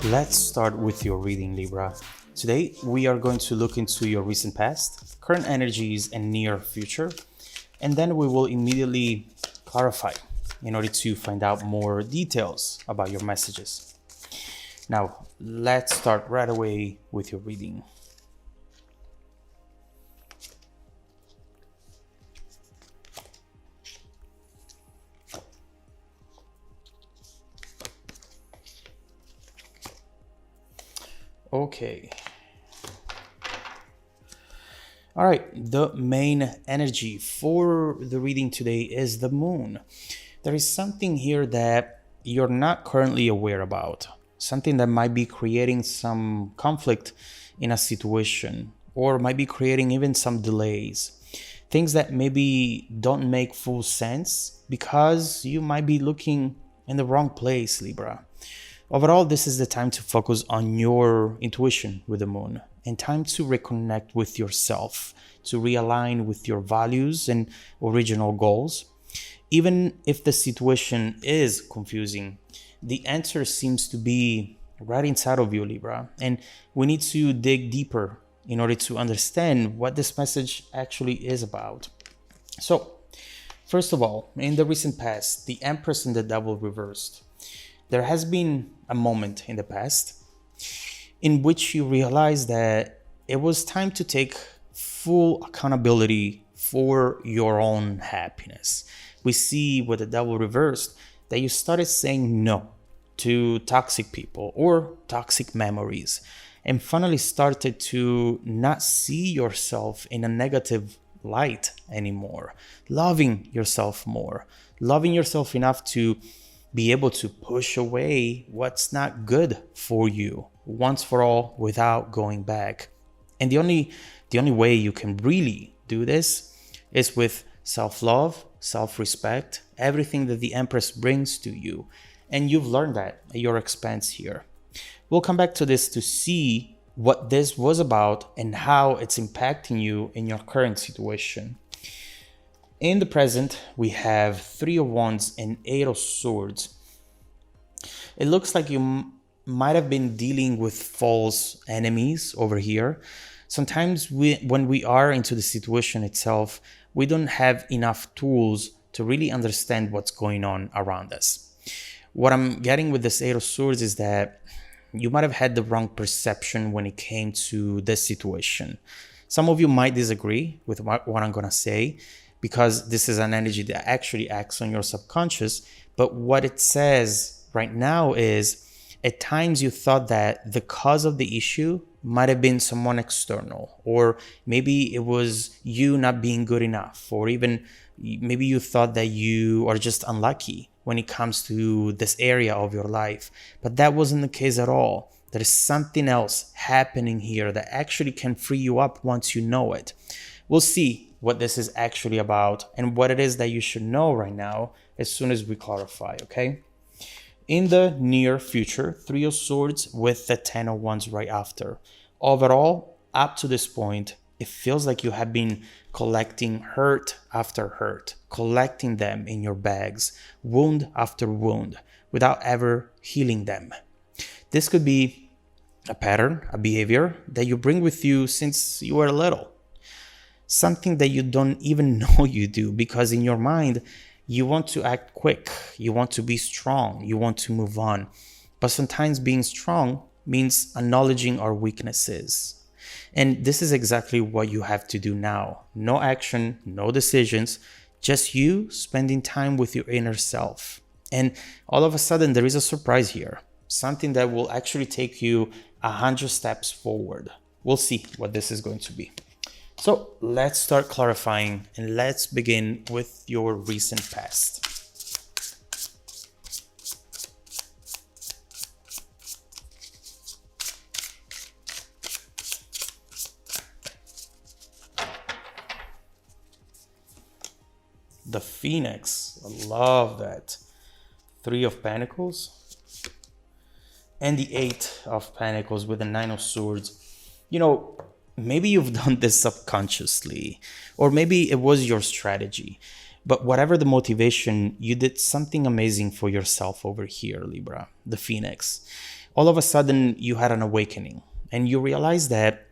Let's start with your reading, Libra. Today, we are going to look into your recent past, current energies, and near future, and then we will immediately clarify in order to find out more details about your messages. Now, let's start right away with your reading. Okay. All right, the main energy for the reading today is the moon. There is something here that you're not currently aware about, something that might be creating some conflict in a situation or might be creating even some delays. Things that maybe don't make full sense because you might be looking in the wrong place, Libra. Overall, this is the time to focus on your intuition with the moon and time to reconnect with yourself, to realign with your values and original goals. Even if the situation is confusing, the answer seems to be right inside of you, Libra. And we need to dig deeper in order to understand what this message actually is about. So, first of all, in the recent past, the Empress and the Devil reversed. There has been a moment in the past in which you realize that it was time to take full accountability for your own happiness. We see with the Devil reversed that you started saying no to toxic people or toxic memories and finally started to not see yourself in a negative light anymore, loving yourself more, loving yourself enough to be able to push away what's not good for you once for all without going back. And the only way you can really do this is with self-love, self-respect, everything that the Empress brings to you. And you've learned that at your expense here. We'll come back to this to see what this was about and how it's impacting you in your current situation. In the present, we have Three of Wands and Eight of Swords. It looks like you might have been dealing with false enemies over here. Sometimes when we are into the situation itself, we don't have enough tools to really understand what's going on around us. What I'm getting with this Eight of Swords is that you might have had the wrong perception when it came to this situation. Some of you might disagree with what I'm going to say, because this is an energy that actually acts on your subconscious. But what it says right now is, at times you thought that the cause of the issue might have been someone external, or maybe it was you not being good enough, or even maybe you thought that you are just unlucky when it comes to this area of your life. But that wasn't the case at all. There is something else happening here that actually can free you up once you know it. We'll see what this is actually about and what it is that you should know right now as soon as we clarify, okay? In the near future, Three of Swords with the Ten of Wands right after. Overall, up to this point, it feels like you have been collecting hurt after hurt, collecting them in your bags, wound after wound, without ever healing them. This could be a pattern, a behavior that you bring with you since you were little. Something that you don't even know you do, because in your mind, you want to act quick, you want to be strong, you want to move on. But sometimes being strong means acknowledging our weaknesses. And this is exactly what you have to do now. No action, no decisions, just you spending time with your inner self. And all of a sudden, there is a surprise here. Something that will actually take you 100 steps forward. We'll see what this is going to be. So let's start clarifying and let's begin with your recent past. The Phoenix, I love that. Three of Pentacles and the Eight of Pentacles with the Nine of Swords. You know, maybe you've done this subconsciously, or maybe it was your strategy. But whatever the motivation, you did something amazing for yourself over here, Libra, the Phoenix. all of a sudden you had an awakening and you realize that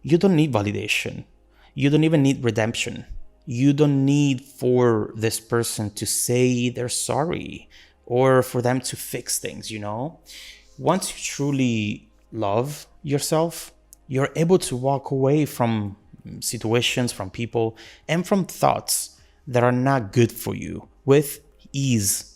you don't need validation. You don't even need redemption. You don't need for this person to say they're sorry or for them to fix things. Once you truly love yourself, you're able to walk away from situations, from people, and from thoughts that are not good for you with ease.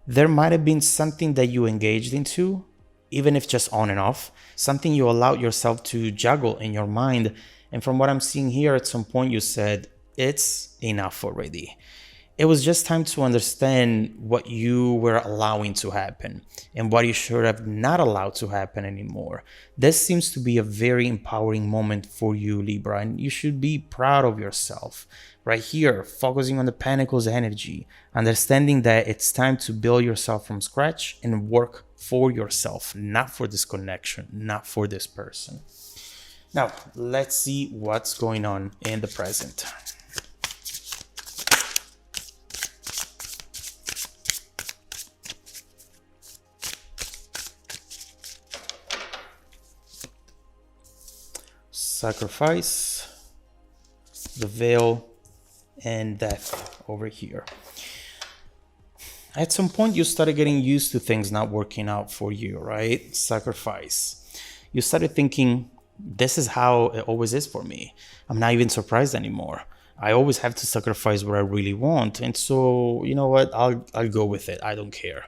There might have been something that you engaged into, even if just on and off, something you allowed yourself to juggle in your mind. And from what I'm seeing here, at some point you said, it's enough already. It was just time to understand what you were allowing to happen and what you should have not allowed to happen anymore. This seems to be a very empowering moment for you, Libra, and you should be proud of yourself. Right here, focusing on the Pentacles energy, understanding that it's time to build yourself from scratch and work for yourself, not for this connection, not for this person. Now, let's see what's going on in the present. Sacrifice, the veil, and death over here. At some point, you started getting used to things not working out for you, right? Sacrifice. You started thinking, this is how it always is for me. I'm not even surprised anymore. I always have to sacrifice what I really want. And so, you know what? I'll go with it. I don't care.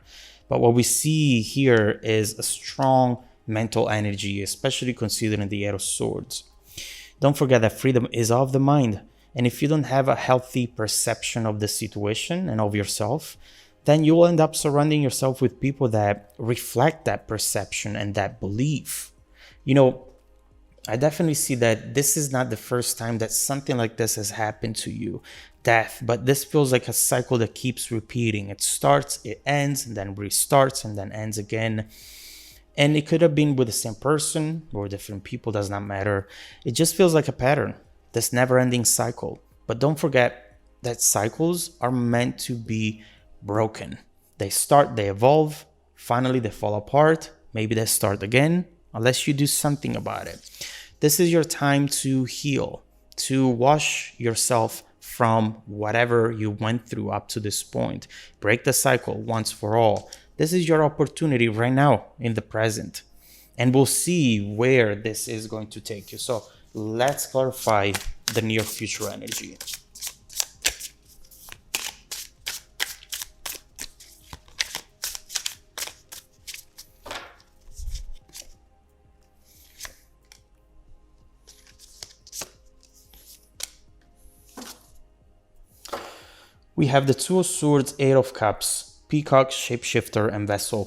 But what we see here is a strong mental energy, especially considering the Eight of Swords. Don't forget that freedom is of the mind. And if you don't have a healthy perception of the situation and of yourself, then you will end up surrounding yourself with people that reflect that perception and that belief. I definitely see that this is not the first time that something like this has happened to you, death, but this feels like a cycle that keeps repeating. It starts, it ends, and then restarts, and then ends again. And it could have been with the same person or different people, does not matter. It just feels like a pattern, this never-ending cycle. But don't forget that cycles are meant to be broken. They start, they evolve, finally they fall apart, maybe they start again, unless you do something about it. This is your time to heal, to wash yourself from whatever you went through up to this point. Break the cycle once for all. This is your opportunity right now in the present. And we'll see where this is going to take you. So let's clarify the near future energy. We have the Two of Swords, Eight of Cups, Peacock, Shapeshifter, and Vessel.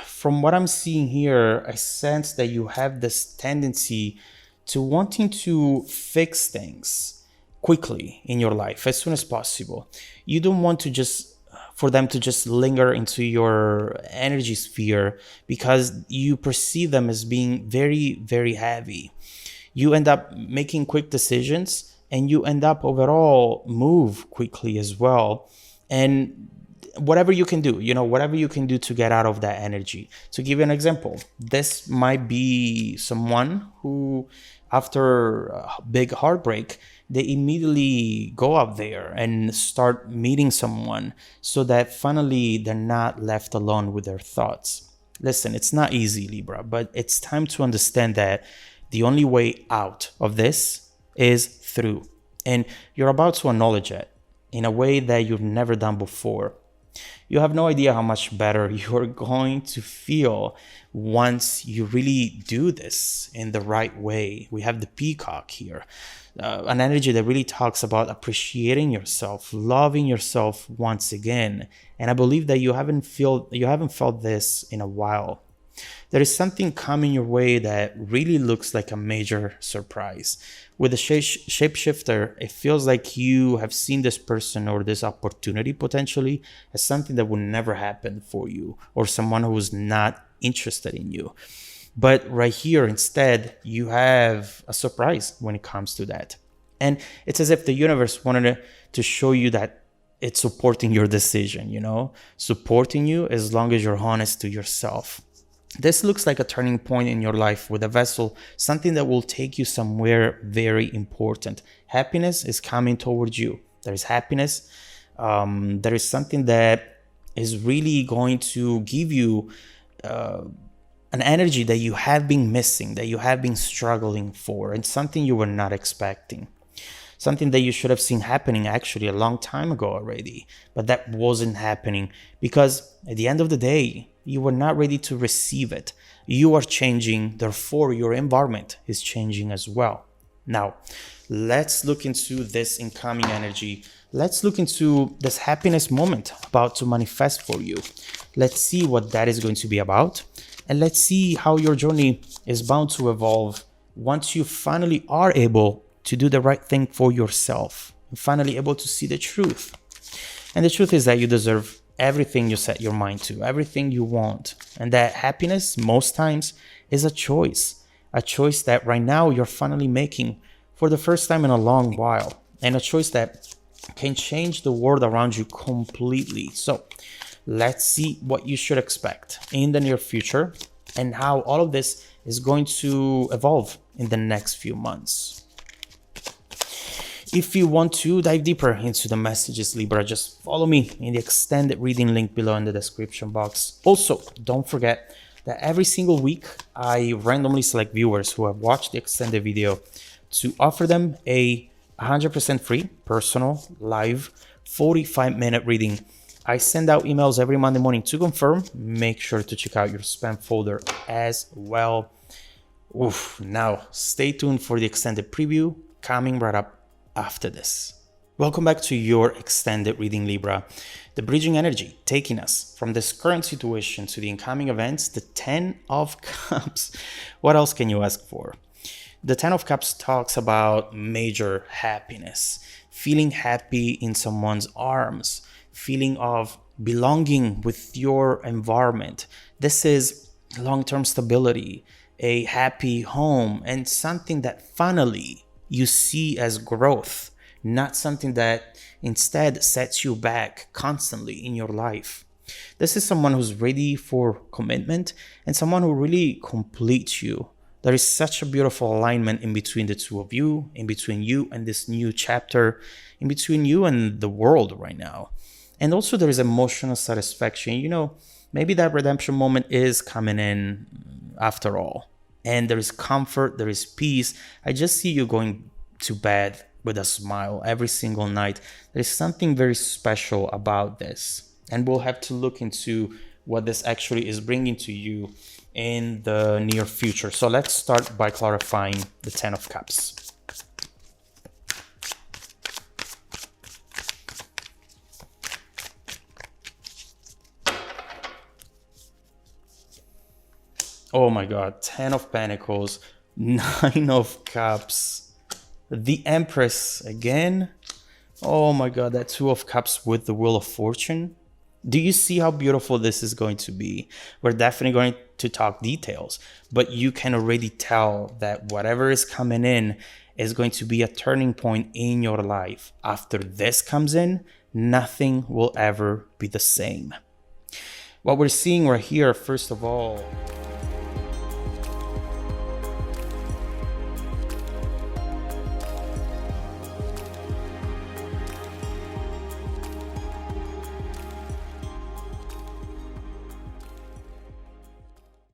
From what I'm seeing here, I sense that you have this tendency to wanting to fix things quickly in your life as soon as possible. You don't want for them to just linger into your energy sphere because you perceive them as being very, very heavy. You end up making quick decisions and you end up overall move quickly as well. And whatever you can do, whatever you can do to get out of that energy. To give you an example, this might be someone who, after a big heartbreak, they immediately go out there and start meeting someone so that finally they're not left alone with their thoughts. Listen, it's not easy, Libra, but it's time to understand that the only way out of this is through. And you're about to acknowledge it in a way that you've never done before. You have no idea how much better you're going to feel once you really do this in the right way. We have the Peacock here, an energy that really talks about appreciating yourself, loving yourself once again. And I believe that you haven't felt this in a while. There is something coming your way that really looks like a major surprise. With the shapeshifter, it feels like you have seen this person or this opportunity potentially as something that would never happen for you, or someone who is not interested in you. But right here, instead, you have a surprise when it comes to that. And it's as if the universe wanted to show you that it's supporting your decision, supporting you as long as you're honest to yourself. This looks like a turning point in your life with a vessel, something that will take you somewhere very important. Happiness is coming towards you. There is happiness. There is something that is really going to give you an energy that you have been missing, that you have been struggling for, and something you were not expecting. Something that you should have seen happening actually a long time ago already, but that wasn't happening because at the end of the day, you were not ready to receive it. You are changing, therefore your environment is changing as well. Now, let's look into this incoming energy. Let's look into this happiness moment about to manifest for you. Let's see what that is going to be about. And let's see how your journey is bound to evolve once you finally are able to do the right thing for yourself. You're finally able to see the truth. And the truth is that you deserve everything you set your mind to, everything you want. And that happiness, most times, is a choice that right now you're finally making for the first time in a long while. And a choice that can change the world around you completely. So let's see what you should expect in the near future and how all of this is going to evolve in the next few months. If you want to dive deeper into the messages, Libra, just follow me in the extended reading link below in the description box. Also, don't forget that every single week, I randomly select viewers who have watched the extended video to offer them a 100% free, personal, live, 45-minute reading. I send out emails every Monday morning to confirm. Make sure to check out your spam folder as well. Now, stay tuned for the extended preview coming right up after this. Welcome back to your extended reading, Libra. The bridging energy taking us from this current situation to the incoming events, the 10 of Cups. What else can you ask for? The 10 of Cups talks about major happiness, feeling happy in someone's arms, feeling of belonging with your environment. This is long-term stability, a happy home, and something that finally you see as growth, not something that instead sets you back constantly in your life. This is someone who's ready for commitment and someone who really completes you. There is such a beautiful alignment in between the two of you, in between you and this new chapter, in between you and the world right now. And also there is emotional satisfaction. Maybe that redemption moment is coming in after all. And there is comfort, there is peace. I just see you going to bed with a smile every single night. There's something very special about this. And we'll have to look into what this actually is bringing to you in the near future. So let's start by clarifying the 10 of Cups. Oh my God, 10 of Pentacles, 9 of Cups, the Empress again. Oh my God, that 2 of Cups with the Wheel of Fortune. Do you see how beautiful this is going to be? We're definitely going to talk details, but you can already tell that whatever is coming in is going to be a turning point in your life. After this comes in, nothing will ever be the same. What we're seeing right here, first of all,